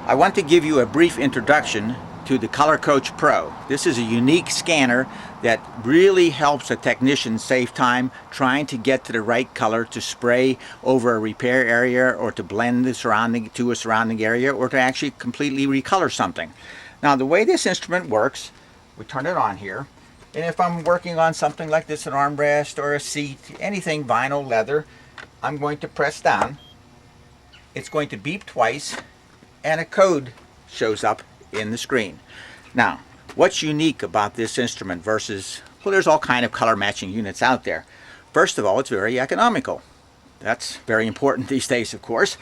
I want to give you a brief introduction to the Color Coach Pro. This is a unique scanner that really helps a technician save time trying to get to the right color to spray over a repair area or to blend the surrounding area or to actually completely recolor something. Now the way this instrument works, we turn it on here, and if I'm working on something like this, an armrest or a seat, anything vinyl, leather, I'm going to press down. It's going to beep twice and a code shows up in the screen. Now, what's unique about this instrument versus, well, there's all kind of color matching units out there. First of all, it's very economical. That's very important these days, of course.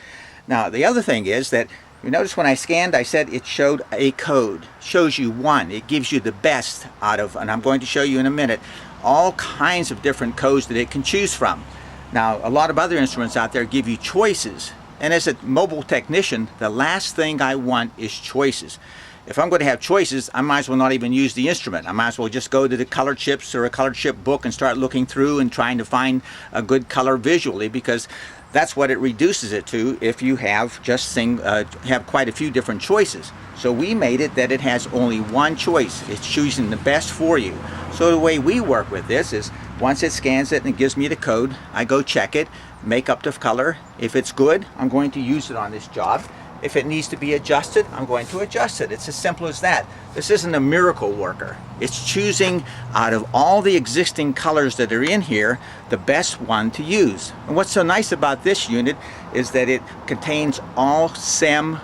Now, the other thing is that you notice when I scanned, I said it showed a code. Shows you one. It gives you the best out of, and I'm going to show you in a minute, all kinds of different codes that it can choose from. Now, a lot of other instruments out there give you choices. And as a mobile technician, the last thing I want is choices. If I'm going to have choices, I might as well not even use the instrument. I might as well just go to the color chips or a color chip book and start looking through and trying to find a good color visually, because that's what it reduces it to if you have just have quite a few different choices. So we made it that it has only one choice. It's choosing the best for you. So the way we work with this is once it scans it and it gives me the code, I go check it, make up the color. If it's good, I'm going to use it on this job. If it needs to be adjusted, I'm going to adjust it. It's as simple as that. This isn't a miracle worker. It's choosing out of all the existing colors that are in here, the best one to use. And what's so nice about this unit is that it contains all SEM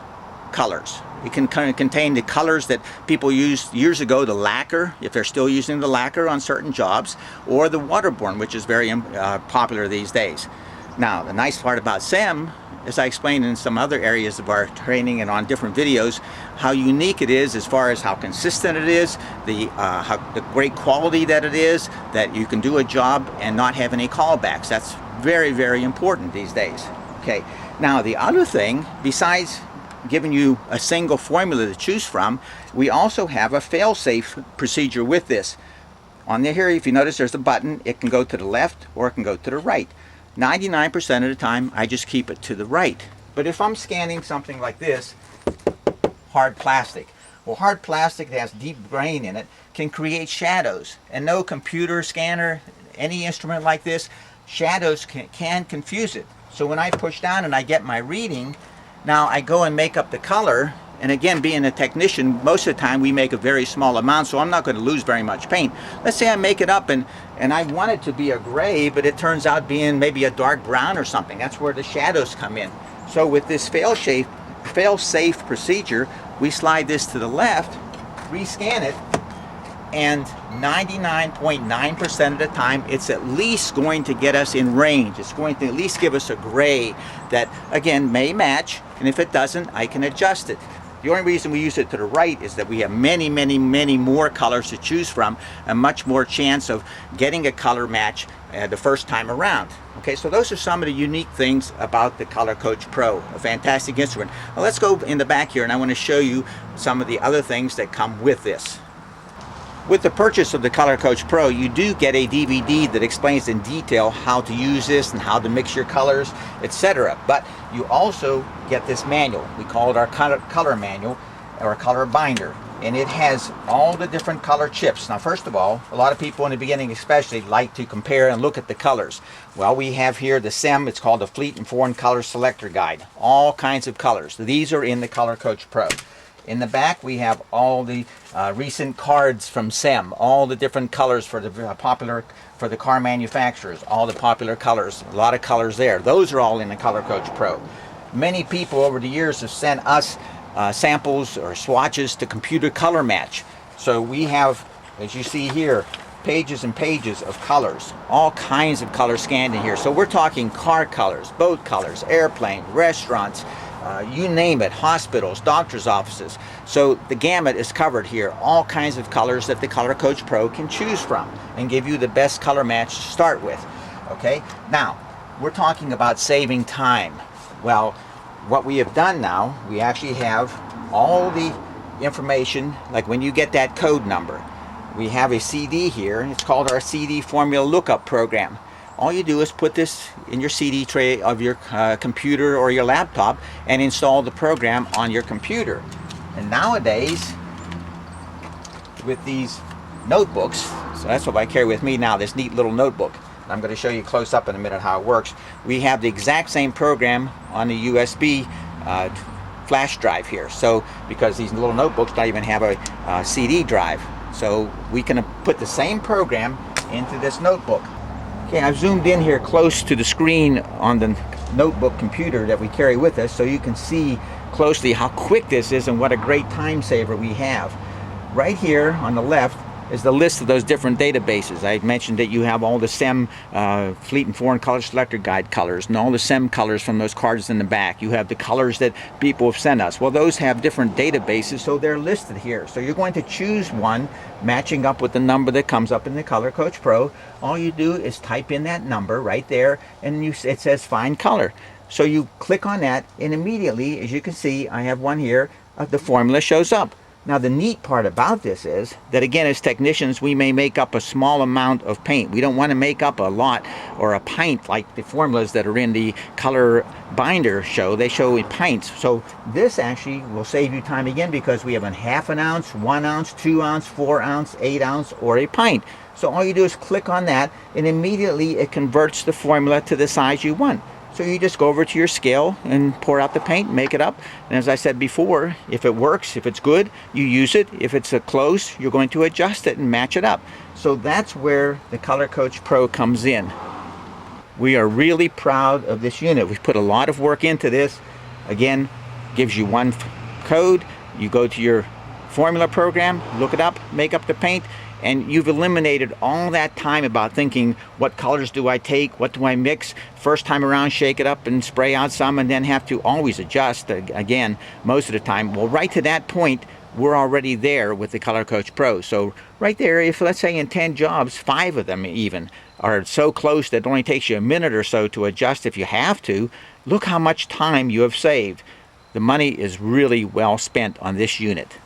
colors. It can contain the colors that people used years ago, the lacquer, if they're still using the lacquer on certain jobs, or the waterborne, which is very popular these days. Now, the nice part about SEM, as I explained in some other areas of our training and on different videos, how unique it is as far as how consistent it is, the great quality that it is, that you can do a job and not have any callbacks. That's very, very important these days. Okay. Now, the other thing, besides giving you a single formula to choose from, we also have a fail-safe procedure with this. On here, if you notice, there's a button. It can go to the left or it can go to the right. 99% of the time, I just keep it to the right. But if I'm scanning something like this, hard plastic. Well, hard plastic that has deep grain in it can create shadows. And no computer scanner, any instrument like this, shadows can confuse it. So when I push down and I get my reading, now I go and make up the color. And again, being a technician, most of the time we make a very small amount, so I'm not going to lose very much paint. Let's say I make it up and I want it to be a gray, but it turns out being maybe a dark brown or something. That's where the shadows come in. So with this fail-safe procedure, we slide this to the left, rescan it, and 99.9% of the time, it's at least going to get us in range. It's going to at least give us a gray that, again, may match, and if it doesn't, I can adjust it. The only reason we use it to the right is that we have many, many, many more colors to choose from, and much more chance of getting a color match the first time around. Okay, so those are some of the unique things about the Color Coach Pro, a fantastic instrument. Now let's go in the back here, and I want to show you some of the other things that come with this. With the purchase of the Color Coach Pro, you do get a DVD that explains in detail how to use this and how to mix your colors, etc. But you also get this manual. We call it our color manual or color binder. And it has all the different color chips. Now, first of all, a lot of people in the beginning especially like to compare and look at the colors. Well, we have here the SEM. It's called the Fleet and Foreign Color Selector Guide. All kinds of colors. These are in the Color Coach Pro. In the back, we have all the recent cards from SEM, all the different colors for the car manufacturers, all the popular colors, a lot of colors there. Those are all in the Color Coach Pro. Many people over the years have sent us samples or swatches to computer color match. So we have, as you see here, pages and pages of colors, all kinds of colors scanned in here. So we're talking car colors, boat colors, airplane, restaurants, you name it, hospitals, doctor's offices. So the gamut is covered here, all kinds of colors that the Color Coach Pro can choose from and give you the best color match to start with. Okay, now we're talking about saving time. Well, what we have done now, we actually have all the information, like when you get that code number, we have a CD here, it's called our CD Formula Lookup Program. all you do is put this in your CD tray of your computer or your laptop and install the program on your computer. And nowadays, with these notebooks, so that's what I carry with me now, this neat little notebook. I'm going to show you close up in a minute how it works. We have the exact same program on the USB flash drive here. So because these little notebooks don't even have a CD drive, so we can put the same program into this notebook. Okay, I've zoomed in here close to the screen on the notebook computer that we carry with us, so you can see closely how quick this is and what a great time saver we have. Right here on the left is the list of those different databases. I mentioned that you have all the SEM Fleet and Foreign Color Selector Guide colors and all the SEM colors from those cards in the back. You have the colors that people have sent us. Well, those have different databases, so they're listed here. So you're going to choose one matching up with the number that comes up in the Color Coach Pro. All you do is type in that number right there, and it says Find Color. So you click on that, and immediately, as you can see, I have one here, the formula shows up. Now the neat part about this is that, again, as technicians, we may make up a small amount of paint. We don't want to make up a lot or a pint like the formulas that are in the color binder show. They show in pints. So this actually will save you time again, because we have a 1/2 ounce, 1 ounce, 2 ounce, 4 ounce, 8 ounce, or a pint. So all you do is click on that, and immediately it converts the formula to the size you want. So you just go over to your scale and pour out the paint, make it up. And as I said before, if it works, if it's good, you use it. If it's close, you're going to adjust it and match it up. So that's where the Color Coach Pro comes in. We are really proud of this unit. We've put a lot of work into this. Again, gives you one code. You go to your formula program, look it up, make up the paint, and you've eliminated all that time about thinking, what colors do I take, what do I mix? First time around, shake it up and spray out some, and then have to always adjust again most of the time. Well, right to that point, we're already there with the Color Coach Pro. So right there, if let's say in 10 jobs, 5 of them even are so close that it only takes you a minute or so to adjust if you have to, look how much time you have saved. The money is really well spent on this unit.